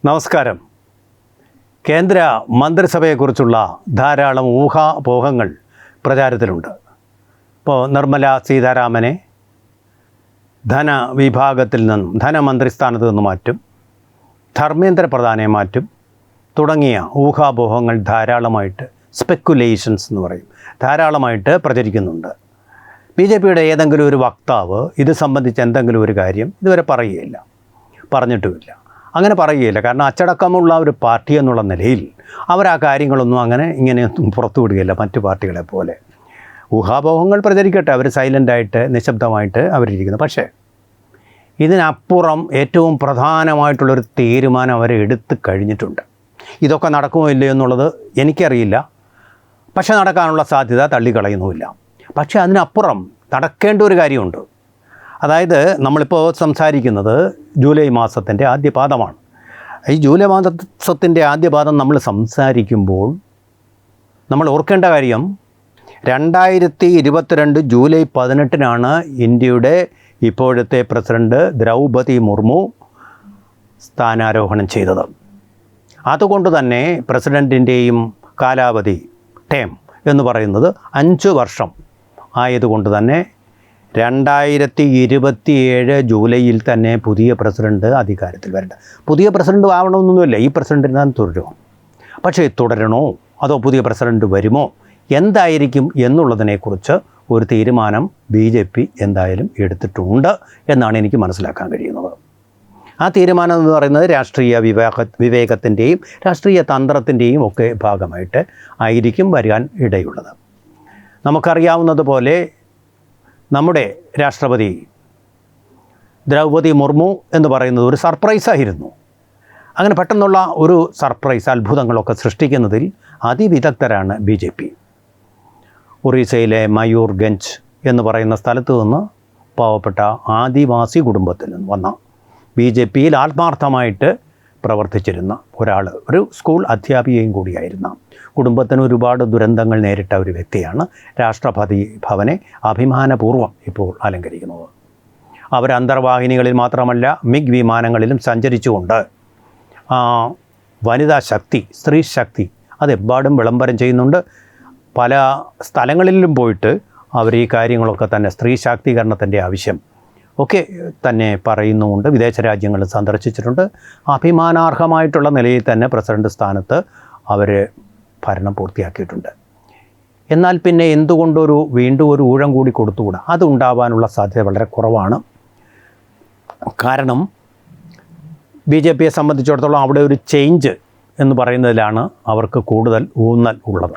നമസ്കാരം. കേന്ദ്ര മന്ത്രിസഭയെക്കുറിച്ചുള്ള ധാരാളം ഊഹാപോഹങ്ങൾ പ്രചാരത്തിലുണ്ട്. ഇപ്പോൾ നിർമ്മല സീതാരാമനെ ധനവിഭാഗത്തിൽ നിന്നും ധനമന്ത്രി സ്ഥാനത്ത് നിന്ന് മാറ്റും, ധർമ്മേന്ദ്ര പ്രധാനെ മാറ്റും തുടങ്ങിയ ഊഹാപോഹങ്ങൾ ധാരാളമായിട്ട്, സ്പെക്കുലേഷൻസ് എന്ന് പറയും, ധാരാളമായിട്ട് പ്രചരിക്കുന്നുണ്ട്. BJPയുടെ ഏതെങ്കിലും ഒരു വക്താവ് ഇത് സംബന്ധിച്ച് എന്തെങ്കിലും ഒരു കാര്യം ഇതുവരെ പറയുകയില്ല, പറഞ്ഞിട്ടുമില്ല. അങ്ങനെ പറയുകയില്ല. കാരണം അച്ചടക്കമുള്ള ഒരു പാർട്ടി എന്നുള്ള നിലയിൽ അവർ ആ കാര്യങ്ങളൊന്നും ഇങ്ങനെയൊന്നും പുറത്തു വിടുകയില്ല മറ്റു പാർട്ടികളെ പോലെ. ഊഹാപോഹങ്ങൾ പ്രചരിക്കട്ടെ, അവർ സൈലൻ്റായിട്ട് നിശബ്ദമായിട്ട് അവരിരിക്കുന്നു. പക്ഷേ ഇതിനപ്പുറം ഏറ്റവും പ്രധാനമായിട്ടുള്ളൊരു തീരുമാനം അവർ എടുത്തു കഴിഞ്ഞിട്ടുണ്ട്. ഇതൊക്കെ നടക്കുമോ ഇല്ലയോ എന്നുള്ളത് എനിക്കറിയില്ല, പക്ഷേ നടക്കാനുള്ള സാധ്യത തള്ളിക്കളയുന്നുമില്ല. പക്ഷേ അതിനപ്പുറം നടക്കേണ്ട ഒരു കാര്യമുണ്ട്. അതായത് നമ്മളിപ്പോൾ സംസാരിക്കുന്നത് ജൂലൈ മാസത്തിൻ്റെ ആദ്യ പാദമാണ്. ഈ ജൂലൈ മാസത്തിൻ്റെ ആദ്യ പാദം നമ്മൾ സംസാരിക്കുമ്പോൾ നമ്മൾ ഓർക്കേണ്ട കാര്യം, 2022 ജൂലൈ 18 ഇന്ത്യയുടെ ഇപ്പോഴത്തെ പ്രസിഡന്റ് ദ്രൗപദി മുർമു സ്ഥാനാരോഹണം ചെയ്തത്. അതുകൊണ്ട് തന്നെ പ്രസിഡൻറ്റിൻ്റെയും കാലാവധി ടേം എന്ന് പറയുന്നത് 5 വർഷം ആയതുകൊണ്ട് തന്നെ 2027 ജൂലൈയിൽ തന്നെ പുതിയ പ്രസിഡന്റ് അധികാരത്തിൽ വരേണ്ട. പുതിയ പ്രസിഡന്റ് ആവണമെന്നൊന്നുമില്ല, ഈ പ്രസിഡന്റിന് തന്നെ തുടരുമോ, പക്ഷേ തുടരണോ അതോ പുതിയ പ്രസിഡന്റ് വരുമോ, എന്തായിരിക്കും എന്നുള്ളതിനെക്കുറിച്ച് ഒരു തീരുമാനം BJP എന്തായാലും എടുത്തിട്ടുണ്ട് എന്നാണ് എനിക്ക് മനസ്സിലാക്കാൻ കഴിയുന്നത്. ആ തീരുമാനം എന്ന് പറയുന്നത് രാഷ്ട്രീയ വിവേകത്തിൻ്റെയും രാഷ്ട്രീയ തന്ത്രത്തിൻ്റെയും ഒക്കെ ഭാഗമായിട്ട് ആയിരിക്കും വരാൻ ഇടയുള്ളത്. നമുക്കറിയാവുന്നതുപോലെ നമ്മുടെ രാഷ്ട്രപതി ദ്രൗപദി മുർമു എന്ന് പറയുന്നത് ഒരു സർപ്രൈസായിരുന്നു. അങ്ങനെ പെട്ടെന്നുള്ള ഒരു സർപ്രൈസ്, അത്ഭുതങ്ങളൊക്കെ സൃഷ്ടിക്കുന്നതിൽ അതിവിദഗ്ധരാണ് BJP. ഒറീസയിലെ മയൂർഗഞ്ച് എന്ന് പറയുന്ന സ്ഥലത്ത് നിന്ന് പാവപ്പെട്ട ആദിവാസി കുടുംബത്തിൽ നിന്ന് വന്ന BJPയിൽ ആത്മാർത്ഥമായിട്ട് പ്രവർത്തിച്ചിരുന്ന ഒരാൾ, ഒരു സ്കൂൾ അധ്യാപികയും കൂടിയായിരുന്ന, കുടുംബത്തിന് ഒരുപാട് ദുരന്തങ്ങൾ നേരിട്ട ഒരു വ്യക്തിയാണ് രാഷ്ട്രപതി ഭവനെ അഭിമാനപൂർവ്വം ഇപ്പോൾ അലങ്കരിക്കുന്നത്. അവർ അന്തർവാഹിനികളിൽ മാത്രമല്ല മിഗ് വിമാനങ്ങളിലും സഞ്ചരിച്ചുകൊണ്ട് വനിതാ ശക്തി, സ്ത്രീ ശക്തി അതെമ്പാടും വിളംബരം ചെയ്യുന്നുണ്ട്. പല സ്ഥലങ്ങളിലും പോയിട്ട് അവർ ഈ കാര്യങ്ങളൊക്കെ തന്നെ, സ്ത്രീ ശാക്തീകരണത്തിൻ്റെ ആവശ്യം ഒക്കെ തന്നെ പറയുന്നുമുണ്ട്. വിദേശ രാജ്യങ്ങൾ സന്ദർശിച്ചിട്ടുണ്ട്. അഭിമാനാർഹമായിട്ടുള്ള നിലയിൽ തന്നെ പ്രസിഡന്റ് സ്ഥാനത്ത് അവർ ഭരണം പൂർത്തിയാക്കിയിട്ടുണ്ട്. എന്നാൽ പിന്നെ എന്തുകൊണ്ടൊരു വീണ്ടും ഒരു ഊഴം കൂടി കൊടുത്തുകൂടാ? അതുണ്ടാവാനുള്ള സാധ്യത വളരെ കുറവാണ്. കാരണം BJPയെ സംബന്ധിച്ചിടത്തോളം അവിടെ ഒരു ചേഞ്ച് എന്ന് പറയുന്നതിലാണ് അവർക്ക് കൂടുതൽ ഊന്നൽ ഉള്ളത്.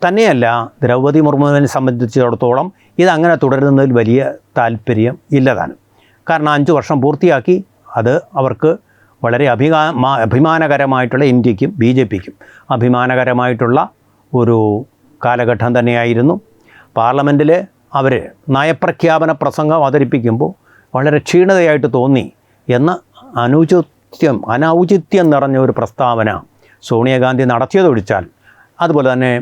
തന്നെയല്ല, ദ്രൗപദി മുർമുവിനെ സംബന്ധിച്ചിടത്തോളം ഇതങ്ങനെ തുടരുന്നതിൽ വലിയ താല്പര്യം ഇല്ലതാനും. കാരണം 5 വർഷം പൂർത്തിയാക്കി. അത് അവർക്ക് വളരെ അഭിമാനകരമായിട്ടുള്ള, ഇന്ത്യക്കും BJPക്കും അഭിമാനകരമായിട്ടുള്ള ഒരു കാലഘട്ടം തന്നെയായിരുന്നു. പാർലമെൻറ്റിൽ അവർ നയപ്രഖ്യാപന പ്രസംഗം അവതരിപ്പിക്കുമ്പോൾ വളരെ ക്ഷീണതയായിട്ട് തോന്നി എന്ന അനൗചിത്യം നിറഞ്ഞ ഒരു പ്രസ്താവന സോണിയാഗാന്ധി നടത്തിയതൊഴിച്ചാൽ, അതുപോലെ തന്നെ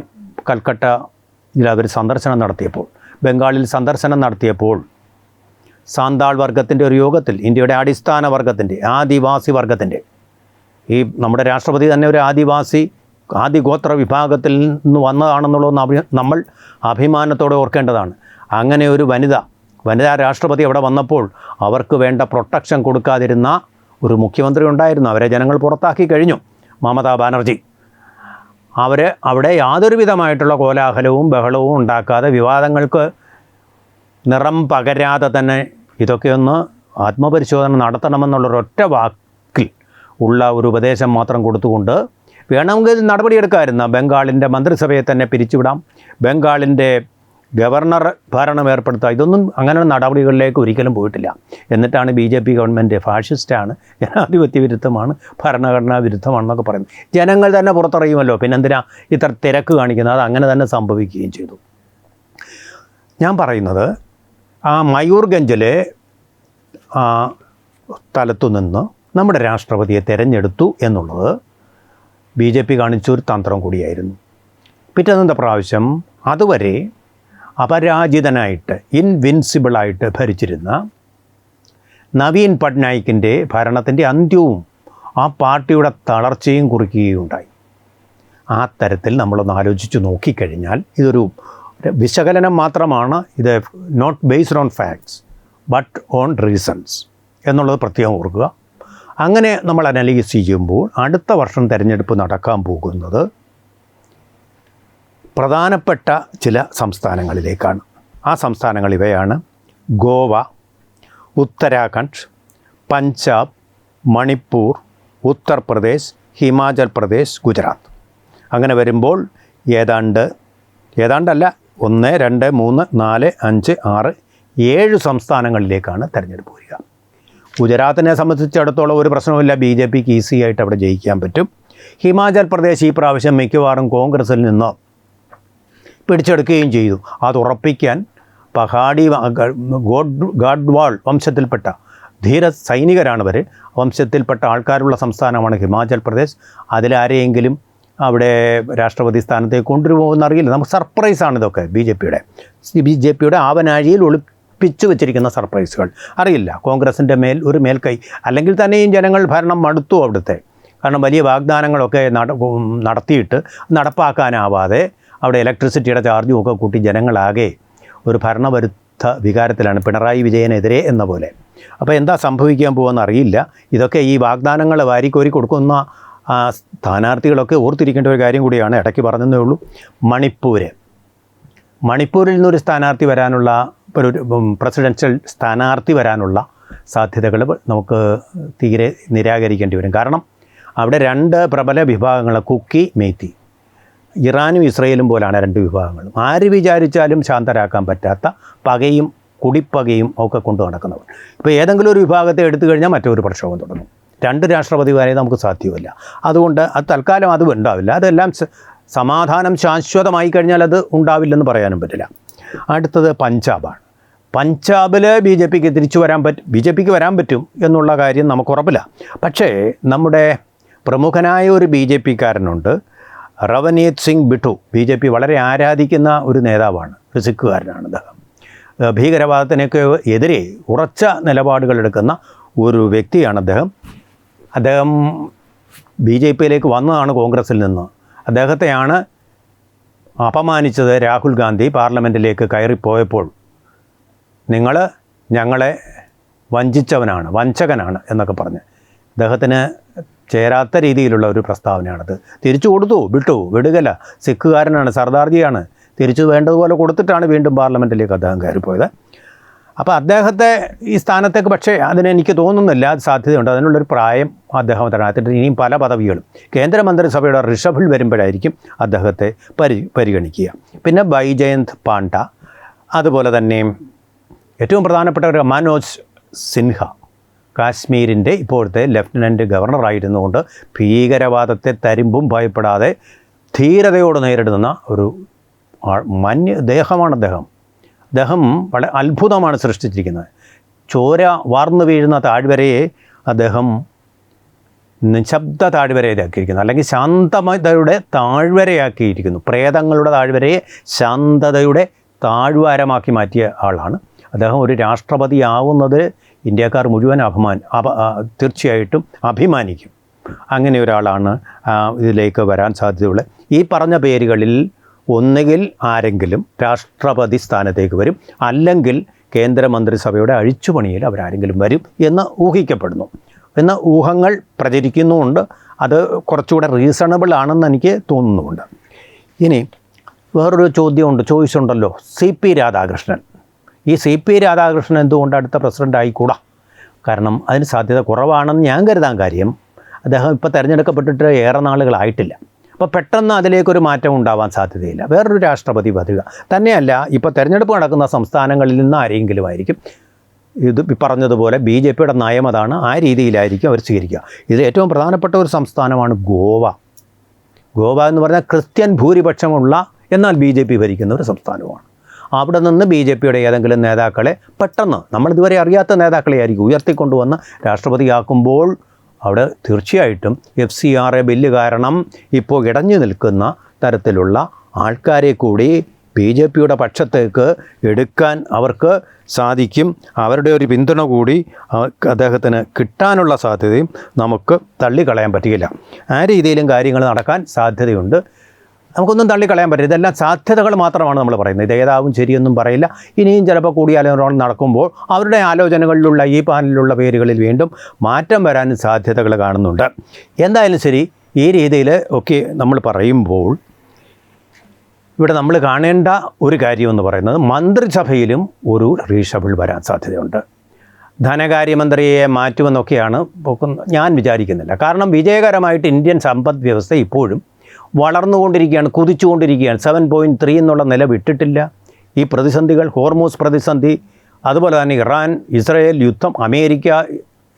കൽക്കട്ടയിൽ അവർ സന്ദർശനം നടത്തിയപ്പോൾ, ബംഗാളിൽ സന്ദർശനം നടത്തിയപ്പോൾ സാന്താൾ വർഗത്തിൻ്റെ ഒരു യോഗത്തിൽ, ഇന്ത്യയുടെ അടിസ്ഥാന വർഗത്തിൻ്റെ, ആദിവാസി വർഗത്തിൻ്റെ, ഈ നമ്മുടെ രാഷ്ട്രപതി തന്നെ ഒരു ആദിഗോത്ര വിഭാഗത്തിൽ നിന്ന് വന്നതാണെന്നുള്ളത് നമ്മൾ അഭിമാനത്തോടെ ഓർക്കേണ്ടതാണ്. അങ്ങനെ ഒരു വനിതാ രാഷ്ട്രപതി അവിടെ വന്നപ്പോൾ അവർക്ക് വേണ്ട പ്രൊട്ടക്ഷൻ കൊടുക്കാതിരുന്ന ഒരു മുഖ്യമന്ത്രി ഉണ്ടായിരുന്നു. അവരെ ജനങ്ങൾ പുറത്താക്കി കഴിഞ്ഞു, മമതാ ബാനർജി. അവിടെ യാതൊരു വിധമായിട്ടുള്ള കോലാഹലവും ബഹളവും ഉണ്ടാക്കാതെ, വിവാദങ്ങൾക്ക് നിറം പകരാതെ തന്നെ ഇതൊക്കെയൊന്ന് ആത്മപരിശോധന നടത്തണമെന്നുള്ളൊരൊറ്റ വാക്കിൽ ഉള്ള ഒരു ഉപദേശം മാത്രം കൊടുത്തുകൊണ്ട് വേണമെങ്കിൽ നടപടിയെടുക്കാമായിരുന്നു. ബംഗാളിൻ്റെ മന്ത്രിസഭയെ തന്നെ പിരിച്ചുവിടാം, ബംഗാളിൻ്റെ ഗവർണർ ഭരണം ഏർപ്പെടുത്തുക, ഇതൊന്നും അങ്ങനെ നടപടികളിലേക്ക് ഒരിക്കലും പോയിട്ടില്ല. എന്നിട്ടാണ് BJP ഗവൺമെൻറ് ഫാഷിസ്റ്റാണ്, ജനാധിപത്യ വിരുദ്ധമാണ്, ഭരണഘടനാ വിരുദ്ധമാണെന്നൊക്കെ പറയുന്നത്. ജനങ്ങൾ തന്നെ പുറത്തറിയുമല്ലോ, പിന്നെന്തിനാ ഇത്ര തിരക്ക് കാണിക്കുന്നത്? അത് അങ്ങനെ തന്നെ സംഭവിക്കുകയും ചെയ്തു. ഞാൻ പറയുന്നത്, ആ മയൂർഗഞ്ചിലെ സ്ഥലത്തു നിന്ന് നമ്മുടെ രാഷ്ട്രപതിയെ തിരഞ്ഞെടുത്തു എന്നുള്ളത് BJP കാണിച്ചൊരു തന്ത്രം കൂടിയായിരുന്നു. പിറ്റേന്നത്തെ പ്രാവശ്യം അതുവരെ അപരാജിതനായിട്ട്, ഇൻവിൻസിബിളായിട്ട് ഭരിച്ചിരുന്ന നവീൻ പട്നായിക്കിൻ്റെ ഭരണത്തിൻ്റെ അന്ത്യവും ആ പാർട്ടിയുടെ തളർച്ചയും കുറിക്കുകയുണ്ടായി. ആ തരത്തിൽ നമ്മളൊന്ന് ആലോചിച്ച് നോക്കിക്കഴിഞ്ഞാൽ ഇതൊരു വിശകലനം മാത്രമാണ്. ഇത് not based on facts but on reasons എന്നുള്ളത് പ്രത്യേകം ഓർക്കുക. അങ്ങനെ നമ്മൾ അനലൈസ് ചെയ്യുമ്പോൾ അടുത്ത വർഷം തിരഞ്ഞെടുപ്പ് നടക്കാൻ പോകുന്നത് പ്രധാനപ്പെട്ട ചില സംസ്ഥാനങ്ങളിലേക്കാണ്. ആ സംസ്ഥാനങ്ങൾ ഇവയാണ്: ഗോവ, ഉത്തരാഖണ്ഡ്, പഞ്ചാബ്, മണിപ്പൂർ, ഉത്തർപ്രദേശ്, ഹിമാചൽ പ്രദേശ്, ഗുജറാത്ത്. അങ്ങനെ വരുമ്പോൾ ഏതാണ്ടല്ല 1, 2, 3, 4, 5, 6, 7 സംസ്ഥാനങ്ങളിലേക്കാണ് തിരഞ്ഞെടുപ്പ് വരിക. ഗുജറാത്തിനെ സംബന്ധിച്ചിടത്തോളം ഒരു പ്രശ്നവുമില്ല, BJPക്ക് ഈസി ആയിട്ട് അവിടെ ജയിക്കാൻ പറ്റും. ഹിമാചൽ പ്രദേശ് ഈ പ്രാവശ്യം മിക്കവാറും കോൺഗ്രസിൽ നിന്ന് പിടിച്ചെടുക്കുകയും ചെയ്തു. അത് ഉറപ്പിക്കാൻ പഹാഡി ഗാഡ്വാൾ വംശത്തിൽപ്പെട്ട ധീര സൈനികരാണിവർ. വംശത്തിൽപ്പെട്ട ആൾക്കാരുള്ള സംസ്ഥാനമാണ് ഹിമാചൽ പ്രദേശ്. അതിലാരെയെങ്കിലും അവിടെ രാഷ്ട്രപതി സ്ഥാനത്തേക്ക് കൊണ്ടുവരുമോ എന്നറിയില്ല. നമുക്ക് സർപ്രൈസാണ് ഇതൊക്കെ. BJPയുടെ ആവനാഴിയിൽ ഒളിപ്പിച്ചു വെച്ചിരിക്കുന്ന സർപ്രൈസുകൾ അറിയില്ല. കോൺഗ്രസിൻ്റെ ഒരു മേൽക്കൈ, അല്ലെങ്കിൽ തന്നെയും ജനങ്ങൾ ഭരണം മടുത്തു അവിടുത്തെ. കാരണം വലിയ വാഗ്ദാനങ്ങളൊക്കെ നടത്തിയിട്ട് നടപ്പാക്കാനാവാതെ അവിടെ ഇലക്ട്രിസിറ്റിയുടെ ചാർജും ഒക്കെ കൂട്ടി ജനങ്ങളാകെ ഒരു ഭരണവിരുദ്ധ വികാരത്തിലാണ്, പിണറായി വിജയനെതിരെ എന്ന പോലെ. അപ്പോൾ എന്താ സംഭവിക്കാൻ പോകുമെന്ന് അറിയില്ല. ഇതൊക്കെ ഈ വാഗ്ദാനങ്ങൾ വാരിക്കോരി കൊടുക്കുന്ന സ്ഥാനാർത്ഥികളൊക്കെ ഓർത്തിരിക്കേണ്ട ഒരു കാര്യം കൂടിയാണ്. ഇടയ്ക്ക് പറഞ്ഞതേ ഉള്ളൂ. മണിപ്പൂരിൽ നിന്നൊരു സ്ഥാനാർത്ഥി വരാനുള്ള, ഒരു പ്രസിഡൻഷ്യൽ സ്ഥാനാർത്ഥി വരാനുള്ള സാധ്യതകൾ നമുക്ക് തീരെ നിരാകരിക്കേണ്ടി വരും. കാരണം അവിടെ 2 പ്രബല വിഭാഗങ്ങൾ, കുക്കി, മെയ്തി. ഇറാനും ഇസ്രയേലും പോലാണ് 2 വിഭാഗങ്ങളും. ആര് വിചാരിച്ചാലും ശാന്തരാക്കാൻ പറ്റാത്ത പകയും കുടിപ്പകയും ഒക്കെ കൊണ്ടു നടക്കുന്നവർ. ഇപ്പോൾ ഏതെങ്കിലും ഒരു വിഭാഗത്തെ എടുത്തു കഴിഞ്ഞാൽ മറ്റൊരു പ്രക്ഷോഭം തുടങ്ങും. 2 രാഷ്ട്രപതിമാരെ നമുക്ക് സാധ്യമല്ല. അതുകൊണ്ട് അത് തൽക്കാലം അത് ഉണ്ടാവില്ല. അതെല്ലാം സമാധാനം ശാശ്വതമായി കഴിഞ്ഞാൽ അത് ഉണ്ടാവില്ലെന്ന് പറയാനും പറ്റില്ല. അടുത്തത് പഞ്ചാബാണ്. പഞ്ചാബിൽ BJPക്ക് വരാൻ പറ്റും എന്നുള്ള കാര്യം നമുക്ക് ഉറപ്പില്ല. പക്ഷേ നമ്മുടെ പ്രമുഖനായ ഒരു BJPക്കാരനുണ്ട്, റവനീത് സിംഗ് ബിട്ടു. BJP വളരെ ആരാധിക്കുന്ന ഒരു നേതാവാണ്, ഒരു സിഖുകാരനാണ് അദ്ദേഹം. ഭീകരവാദത്തിനൊക്കെ എതിരെ ഉറച്ച നിലപാടുകൾ എടുക്കുന്ന ഒരു വ്യക്തിയാണ് അദ്ദേഹം BJPയിലേക്ക് വന്നതാണ് കോൺഗ്രസിൽ നിന്ന്. അദ്ദേഹത്തെയാണ് അപമാനിച്ചത് രാഹുൽ ഗാന്ധി പാർലമെൻറ്റിലേക്ക് കയറിപ്പോയപ്പോൾ. നിങ്ങൾ ഞങ്ങളെ വഞ്ചകനാണ് എന്നൊക്കെ പറഞ്ഞ് അദ്ദേഹത്തിന് ചേരാത്ത രീതിയിലുള്ള ഒരു പ്രസ്താവനയാണത്. തിരിച്ചു കൊടുത്തു, വിടുകല. സിഖുകാരനാണ്, സർദാർജിയാണ്. തിരിച്ചു വേണ്ടതുപോലെ കൊടുത്തിട്ടാണ് വീണ്ടും പാർലമെൻറ്റിലേക്ക് അദ്ദേഹം കയറിപ്പോയത്. അപ്പോൾ അദ്ദേഹത്തെ ഈ സ്ഥാനത്തേക്ക്, പക്ഷേ അതിനെനിക്ക് തോന്നുന്നില്ല, അത് സാധ്യതയുണ്ട്. അതിനുള്ളൊരു പ്രായം അദ്ദേഹത്തിനകത്തിട്ട് ഇനിയും പല പദവികളും കേന്ദ്രമന്ത്രിസഭയുടെ റിഷഫിൽ വരുമ്പോഴായിരിക്കും അദ്ദേഹത്തെ പരിഗണിക്കുക. പിന്നെ ബൈജയന്ത് പാണ്ഡ, അതുപോലെ തന്നെ ഏറ്റവും പ്രധാനപ്പെട്ട ഒരു മനോജ് സിൻഹ, കാശ്മീരിൻ്റെ ഇപ്പോഴത്തെ ലഫ്റ്റനൻറ്റ് ഗവർണറായിരുന്നുകൊണ്ട് ഭീകരവാദത്തെ തരിമ്പും ഭയപ്പെടാതെ ധീരതയോട് നേരിടുന്ന ഒരു ദേഹമാണ് അദ്ദേഹം വളരെ അത്ഭുതമാണ് സൃഷ്ടിച്ചിരിക്കുന്നത്. ചോര വാർന്നു വീഴുന്ന താഴ്വരയെ അദ്ദേഹം നിശബ്ദ താഴ്വരയാക്കിയിരിക്കുന്നു, അല്ലെങ്കിൽ ശാന്തതയുടെ താഴ്വരയാക്കിയിരിക്കുന്നു. പ്രേതങ്ങളുടെ താഴ്വരയെ ശാന്തതയുടെ താഴ്വാരമാക്കി മാറ്റിയ ആളാണ് അദ്ദേഹം. ഒരു രാഷ്ട്രപതി ആവുന്നത് ഇന്ത്യക്കാർ മുഴുവൻ തീർച്ചയായിട്ടും അഭിമാനിക്കും. അങ്ങനെ ഒരാളാണ് ഇതിലേക്ക് വരാൻ സാധ്യതയുള്ളത്. ഈ പറഞ്ഞ പേരുകളിൽ ഒന്നുകിൽ ആരെങ്കിലും രാഷ്ട്രപതി സ്ഥാനത്തേക്ക് വരും, അല്ലെങ്കിൽ കേന്ദ്രമന്ത്രിസഭയുടെ അഴിച്ചുപണിയിൽ അവരാരെങ്കിലും വരും എന്ന് ഊഹിക്കപ്പെടുന്നു. എന്ന ഊഹങ്ങൾ പ്രചരിക്കുന്നുമുണ്ട്. അത് കുറച്ചുകൂടെ റീസണബിൾ ആണെന്ന് എനിക്ക് തോന്നുന്നുമുണ്ട്. ഇനി വേറൊരു ചോയ്സ് ഉണ്ടല്ലോ, CP രാധാകൃഷ്ണൻ. ഈ CP രാധാകൃഷ്ണൻ എന്തുകൊണ്ട് അടുത്ത പ്രസിഡൻ്റ് ആയിക്കൂടാ? കാരണം അതിന് സാധ്യത കുറവാണെന്ന് ഞാൻ കരുതാൻ കാര്യം, അദ്ദേഹം ഇപ്പോൾ തിരഞ്ഞെടുക്കപ്പെട്ടിട്ട് ഏറെ നാളുകളായിട്ടില്ല. അപ്പോൾ പെട്ടെന്ന് അതിലേക്കൊരു മാറ്റം ഉണ്ടാവാൻ സാധ്യതയില്ല. വേറൊരു രാഷ്ട്രപതി വരിക തന്നെയല്ല, ഇപ്പോൾ തിരഞ്ഞെടുപ്പ് നടക്കുന്ന സംസ്ഥാനങ്ങളിൽ നിന്ന് ആരെങ്കിലും ആയിരിക്കും. ഇത് പറഞ്ഞതുപോലെ BJPയുടെ നയം അതാണ്, ആ രീതിയിലായിരിക്കും അവർ സ്വീകരിക്കുക. ഇത് ഏറ്റവും പ്രധാനപ്പെട്ട ഒരു സംസ്ഥാനമാണ് ഗോവ എന്ന് പറഞ്ഞാൽ ക്രിസ്ത്യൻ ഭൂരിപക്ഷമുള്ള എന്നാൽ BJP ഭരിക്കുന്ന ഒരു സംസ്ഥാനമാണ്. അവിടെ നിന്ന് BJPയുടെ ഏതെങ്കിലും നേതാക്കളെ പെട്ടെന്ന്, നമ്മളിതുവരെ അറിയാത്ത നേതാക്കളെ ആയിരിക്കും ഉയർത്തിക്കൊണ്ടുവന്ന് രാഷ്ട്രപതിയാക്കുമ്പോൾ അവിടെ തീർച്ചയായിട്ടും FCRA ബില്ല് കാരണം ഇപ്പോൾ ഇടഞ്ഞു നിൽക്കുന്ന തരത്തിലുള്ള ആൾക്കാരെ കൂടി BJPയുടെ പക്ഷത്തേക്ക് എടുക്കാൻ അവർക്ക് സാധിക്കും. അവരുടെ ഒരു പിന്തുണ കൂടി അദ്ദേഹത്തിന് കിട്ടാനുള്ള സാധ്യതയും നമുക്ക് തള്ളിക്കളയാൻ പറ്റുകയില്ല. ആ രീതിയിലും കാര്യങ്ങൾ നടക്കാൻ സാധ്യതയുണ്ട്. നമുക്കൊന്നും തള്ളിക്കളയാൻ പറ്റില്ല. ഇതെല്ലാം സാധ്യതകൾ മാത്രമാണ് നമ്മൾ പറയുന്നത്. ഇത് ഏതാവും ശരിയൊന്നും പറയില്ല. ഇനിയും ചിലപ്പോൾ കൂടിയാലോചന നടക്കുമ്പോൾ അവരുടെ ആലോചനകളിലുള്ള ഈ പാനലിലുള്ള പേരുകളിൽ വീണ്ടും മാറ്റം വരാനും സാധ്യതകൾ കാണുന്നുണ്ട്. എന്തായാലും ശരി, ഈ രീതിയിൽ ഒക്കെ നമ്മൾ പറയുമ്പോൾ ഇവിടെ നമ്മൾ കാണേണ്ട ഒരു കാര്യമെന്ന് പറയുന്നത് മന്ത്രിസഭയിലും ഒരു റീഷഫിൾ വരാൻ സാധ്യതയുണ്ട്. ധനകാര്യമന്ത്രിയെ മാറ്റുമെന്നൊക്കെയാണ് ഞാൻ വിചാരിക്കുന്നില്ല. കാരണം വിജയകരമായിട്ട് ഇന്ത്യൻ സമ്പദ് വ്യവസ്ഥ ഇപ്പോഴും വളർന്നുകൊണ്ടിരിക്കുകയാണ്, കുതിച്ചുകൊണ്ടിരിക്കുകയാണ്. 7.3 എന്നുള്ള നില വിട്ടിട്ടില്ല. ഈ പ്രതിസന്ധികൾ, ഹോർമൂസ് പ്രതിസന്ധി, അതുപോലെ തന്നെ ഇറാൻ ഇസ്രായേൽ യുദ്ധം, അമേരിക്ക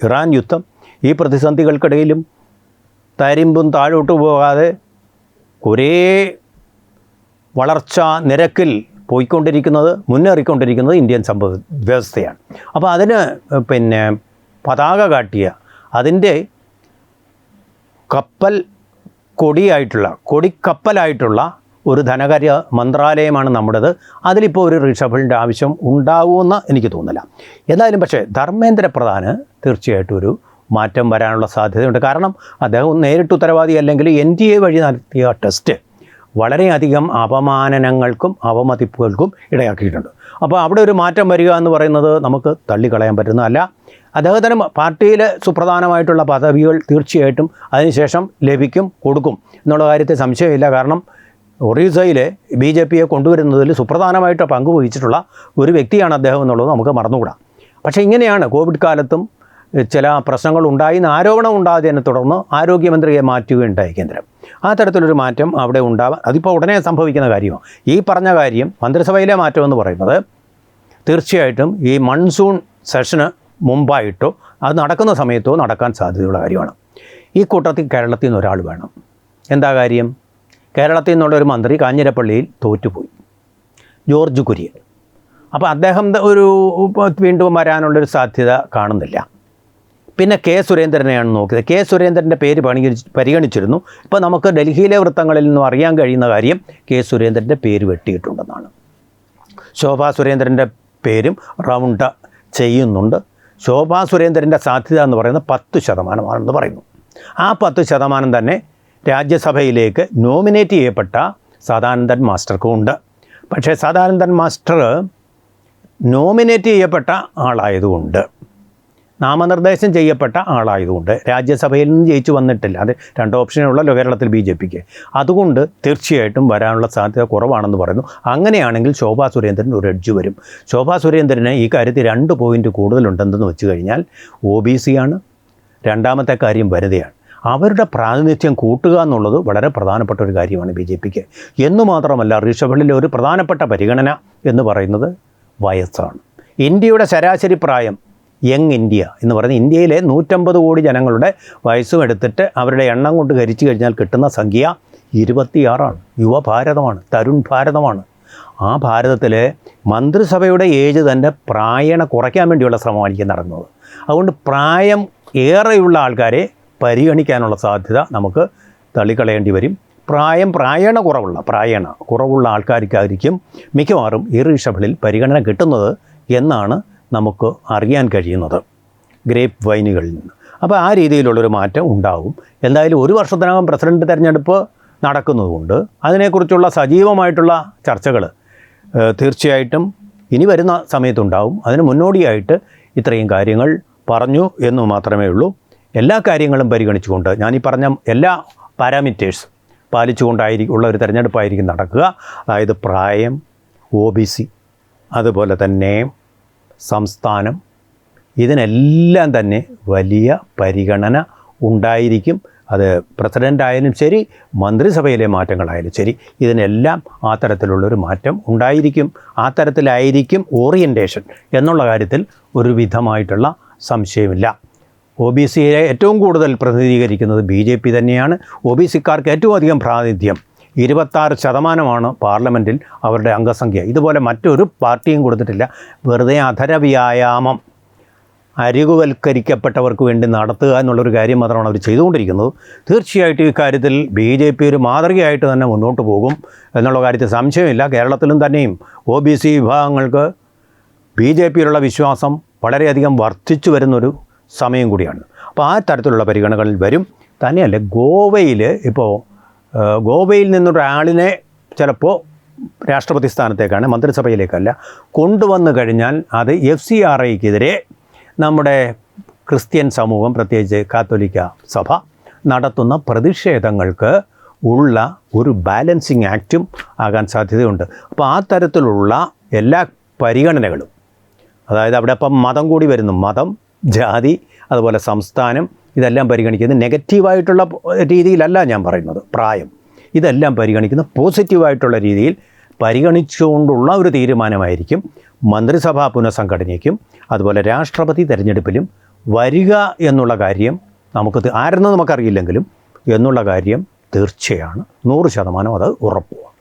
ഇറാൻ യുദ്ധം, ഈ പ്രതിസന്ധികൾക്കിടയിലും തരിമ്പും താഴോട്ട് പോകാതെ ഒരേ വളർച്ചാ നിരക്കിൽ മുന്നേറിക്കൊണ്ടിരിക്കുന്നത് ഇന്ത്യൻ സമ്പദ് വ്യവസ്ഥയാണ്. അപ്പോൾ അതിന് പതാക കാട്ടിയ അതിൻ്റെ കൊടിക്കപ്പലായിട്ടുള്ള ഒരു ധനകാര്യ മന്ത്രാലയമാണ് നമ്മുടേത്. അതിലിപ്പോൾ ഒരു റീഷഫിളിൻ്റെ ആവശ്യം ഉണ്ടാവുമെന്ന് എനിക്ക് തോന്നുന്നില്ല. എന്തായാലും പക്ഷേ ധർമ്മേന്ദ്ര പ്രധാന് തീർച്ചയായിട്ടും ഒരു മാറ്റം വരാനുള്ള സാധ്യതയുണ്ട്. കാരണം അദ്ദേഹം നേരിട്ട് ഉത്തരവാദി അല്ലെങ്കിൽ NDA വഴി നടത്തിയ ടെസ്റ്റ് വളരെയധികം അപമാനങ്ങൾക്കും അവമതിപ്പുകൾക്കും ഇടയാക്കിയിട്ടുണ്ട്. അപ്പോൾ അവിടെ ഒരു മാറ്റം വരിക എന്ന് പറയുന്നത് നമുക്ക് തള്ളിക്കളയാൻ പറ്റുന്നതല്ല. അദ്ദേഹത്തിന് പാർട്ടിയിൽ സുപ്രധാനമായിട്ടുള്ള പദവികൾ തീർച്ചയായിട്ടും അതിനുശേഷം കൊടുക്കും എന്നുള്ള കാര്യത്തിൽ സംശയമില്ല. കാരണം ഒറീസയിലെ BJPയെ കൊണ്ടുവരുന്നതിൽ സുപ്രധാനമായിട്ട് പങ്കുവഹിച്ചിട്ടുള്ള ഒരു വ്യക്തിയാണ് അദ്ദേഹം എന്നുള്ളത് നമുക്ക് മറന്നുകൂടാ. പക്ഷേ ഇങ്ങനെയാണ് കോവിഡ് കാലത്തും ചില പ്രശ്നങ്ങൾ ഉണ്ടായെന്ന് ആരോപണം ഉണ്ടായതിനെ തുടർന്ന് ആരോഗ്യമന്ത്രിയെ മാറ്റുകയുണ്ടായി കേന്ദ്രം. ആ തരത്തിലൊരു മാറ്റം അവിടെ ഉണ്ടാവാൻ അതിപ്പോൾ ഉടനെ സംഭവിക്കുന്ന കാര്യമാണ്. ഈ പറഞ്ഞ കാര്യം മന്ത്രിസഭയിലെ മാറ്റമെന്ന് പറയുന്നത് തീർച്ചയായിട്ടും ഈ മൺസൂൺ സെഷന് മുമ്പായിട്ടോ അത് നടക്കുന്ന സമയത്തോ നടക്കാൻ സാധ്യതയുള്ള കാര്യമാണ്. ഈ കൂട്ടത്തിൽ കേരളത്തിൽ നിന്ന് ഒരാൾ വേണം. എന്താ കാര്യം? കേരളത്തിൽ നിന്നുള്ളൊരു മന്ത്രി കാഞ്ഞിരപ്പള്ളിയിൽ തോറ്റുപോയി, ജോർജ് കുര്യൻ. അപ്പോൾ അദ്ദേഹം വീണ്ടും വരാനുള്ളൊരു സാധ്യത കാണുന്നില്ല. പിന്നെ K. സുരേന്ദ്രനെയാണ് നോക്കിയത്. K. സുരേന്ദ്രൻ്റെ പേര് പരിഗണിച്ചിരുന്നു. ഇപ്പോൾ നമുക്ക് ഡൽഹിയിലെ വൃത്തങ്ങളിൽ നിന്നും അറിയാൻ കഴിയുന്ന കാര്യം K. സുരേന്ദ്രൻ്റെ പേര് വെട്ടിയിട്ടുണ്ടെന്നാണ്. ശോഭാ സുരേന്ദ്രൻ്റെ പേരും റൗണ്ട് ചെയ്യുന്നുണ്ട്. ശോഭാ സുരേന്ദ്രൻ്റെ സാധ്യത എന്ന് പറയുന്നത് 10% പറയുന്നു. ആ 10% തന്നെ രാജ്യസഭയിലേക്ക് നോമിനേറ്റ് ചെയ്യപ്പെട്ട സദാനന്ദൻ മാസ്റ്റർക്കും ഉണ്ട്. പക്ഷേ സദാനന്ദൻ മാസ്റ്റർ നോമിനേറ്റ് ചെയ്യപ്പെട്ട ആളായതുകൊണ്ട്, നാമനിർദ്ദേശം ചെയ്യപ്പെട്ട ആളായതുകൊണ്ട് രാജ്യസഭയിൽ നിന്ന് ജയിച്ചു വന്നിട്ടില്ല. അത് 2 ഓപ്ഷനുള്ളല്ലോ കേരളത്തിൽ BJPക്ക്. അതുകൊണ്ട് തീർച്ചയായിട്ടും വരാനുള്ള സാധ്യത കുറവാണെന്ന് പറയുന്നു. അങ്ങനെയാണെങ്കിൽ ശോഭാ സുരേന്ദ്രൻ ഒരു എഡ്ജ് വരും. ശോഭാ സുരേന്ദ്രന് ഈ കാര്യത്തിൽ 2 പോയിൻ്റ് കൂടുതലുണ്ടെന്ന് വെച്ച് കഴിഞ്ഞാൽ OBC ആണ്. രണ്ടാമത്തെ കാര്യം വനിതയാണ്. അവരുടെ പ്രാതിനിധ്യം കൂട്ടുക എന്നുള്ളത് വളരെ പ്രധാനപ്പെട്ട ഒരു കാര്യമാണ് BJPക്ക്. എന്നു മാത്രമല്ല റീഷഫിളിലെ ഒരു പ്രധാനപ്പെട്ട പരിഗണന എന്ന് പറയുന്നത് വയസ്സാണ്. ഇന്ത്യയുടെ ശരാശരി പ്രായം, യങ് ഇന്ത്യ എന്ന് പറയുന്നത് ഇന്ത്യയിലെ 150 കോടി ജനങ്ങളുടെ വയസ്സും എടുത്തിട്ട് അവരുടെ എണ്ണം കൊണ്ട് ഹരിച്ചു കഴിഞ്ഞാൽ കിട്ടുന്ന സംഖ്യ 26ആണ്. യുവഭാരതമാണ്, തരുൺ ഭാരതമാണ്. ആ ഭാരതത്തിലെ മന്ത്രിസഭയുടെ ഏജ് തന്നെ പ്രായണ കുറയ്ക്കാൻ വേണ്ടിയുള്ള ശ്രമമായിരിക്കും നടന്നത്. അതുകൊണ്ട് പ്രായം ഏറെയുള്ള ആൾക്കാരെ പരിഗണിക്കാനുള്ള സാധ്യത നമുക്ക് തള്ളിക്കളയേണ്ടി വരും. പ്രായണ കുറവുള്ള ആൾക്കാർക്കായിരിക്കും മിക്കവാറും ഈ റീഷഫിളിൽ പരിഗണന കിട്ടുന്നത് എന്നാണ് നമുക്ക് അറിയാൻ കഴിയുന്നത് ഗ്രേപ്പ് വൈനുകളിൽ നിന്ന്. അപ്പോൾ ആ രീതിയിലുള്ളൊരു മാറ്റം ഉണ്ടാവും. എന്തായാലും 1 വർഷത്തിനകം പ്രസിഡന്റ് തെരഞ്ഞെടുപ്പ് നടക്കുന്നതുകൊണ്ട് അതിനെക്കുറിച്ചുള്ള സജീവമായിട്ടുള്ള ചർച്ചകൾ തീർച്ചയായിട്ടും ഇനി വരുന്ന സമയത്തുണ്ടാവും. അതിന് മുന്നോടിയായിട്ട് ഇത്രയും കാര്യങ്ങൾ പറഞ്ഞു എന്ന് മാത്രമേ ഉള്ളൂ. എല്ലാ കാര്യങ്ങളും പരിഗണിച്ചുകൊണ്ട് ഞാനീ പറഞ്ഞ എല്ലാ പാരാമീറ്റേഴ്സ് ഉള്ള ഒരു തിരഞ്ഞെടുപ്പായിരിക്കും നടക്കുക. അതായത് പ്രായം, OBC, അതുപോലെ തന്നെ സംസ്ഥാനം, ഇതിനെല്ലാം തന്നെ വലിയ പരിഗണന ഉണ്ടായിരിക്കും. അത് പ്രസിഡൻ്റ് ആയാലും ശരി, മന്ത്രിസഭയിലെ മാറ്റങ്ങളായാലും ശരി, ഇതിനെല്ലാം ആ തരത്തിലുള്ളൊരു മാറ്റം ഉണ്ടായിരിക്കും. ആ തരത്തിലായിരിക്കും ഓറിയൻറ്റേഷൻ എന്നുള്ള കാര്യത്തിൽ ഒരു വിധമായിട്ടുള്ള സംശയമില്ല. OBCയെ ഏറ്റവും കൂടുതൽ പ്രതിനിധീകരിക്കുന്നത് BJP തന്നെയാണ്. OBCക്കാർക്ക് ഏറ്റവും അധികം പ്രാതിനിധ്യം 26% പാർലമെൻറ്റിൽ അവരുടെ അംഗസംഖ്യ. ഇതുപോലെ മറ്റൊരു പാർട്ടിയും കൊടുത്തിട്ടില്ല. വെറുതെ അധര വ്യായാമം അരികുവൽക്കരിക്കപ്പെട്ടവർക്ക് വേണ്ടി നടത്തുക എന്നുള്ളൊരു കാര്യം മാത്രമാണ് അവർ ചെയ്തുകൊണ്ടിരിക്കുന്നത്. തീർച്ചയായിട്ടും ഇക്കാര്യത്തിൽ BJP ഒരു മാതൃകയായിട്ട് തന്നെ മുന്നോട്ട് പോകും എന്നുള്ള കാര്യത്തിൽ സംശയമില്ല. കേരളത്തിലും തന്നെയും OBC വിഭാഗങ്ങൾക്ക് BJPയിലുള്ള വിശ്വാസം വളരെയധികം വർദ്ധിച്ചു വരുന്നൊരു സമയം കൂടിയാണ്. അപ്പോൾ ആ തരത്തിലുള്ള പരിഗണനകളിൽ വരും. തന്നെയല്ല, ഗോവയിൽ നിന്നൊരാളിനെ ചിലപ്പോൾ രാഷ്ട്രപതി സ്ഥാനത്തേക്കാണ്, മന്ത്രിസഭയിലേക്കല്ല കൊണ്ടുവന്നു കഴിഞ്ഞാൽ അത് FCRIക്കെതിരെ നമ്മുടെ ക്രിസ്ത്യൻ സമൂഹം, പ്രത്യേകിച്ച് കാത്തോലിക്ക സഭ നടത്തുന്ന പ്രതിഷേധങ്ങൾക്ക് ഉള്ള ഒരു ബാലൻസിങ് ആക്റ്റും ആകാൻ സാധ്യതയുണ്ട്. അപ്പോൾ ആ തരത്തിലുള്ള എല്ലാ പരിഗണനകളും, അതായത് അവിടെ അപ്പം മതം കൂടി വരുന്നു, മതം, ജാതി, അതുപോലെ സംസ്ഥാനം, ഇതെല്ലാം പരിഗണിക്കുന്നത് നെഗറ്റീവായിട്ടുള്ള രീതിയിലല്ല ഞാൻ പറയുന്നത്, പ്രായം, ഇതെല്ലാം പരിഗണിക്കുന്ന പോസിറ്റീവായിട്ടുള്ള രീതിയിൽ പരിഗണിച്ചുകൊണ്ടുള്ള ഒരു തീരുമാനമായിരിക്കും മന്ത്രിസഭാ പുനഃസംഘടനയ്ക്കും അതുപോലെ രാഷ്ട്രപതി തെരഞ്ഞെടുപ്പിലും വരിക എന്നുള്ള കാര്യം ആരെന്ന് നമുക്കറിയില്ലെങ്കിലും എന്നുള്ള കാര്യം തീർച്ചയാണ്, 100% അത് ഉറപ്പുമാണ്.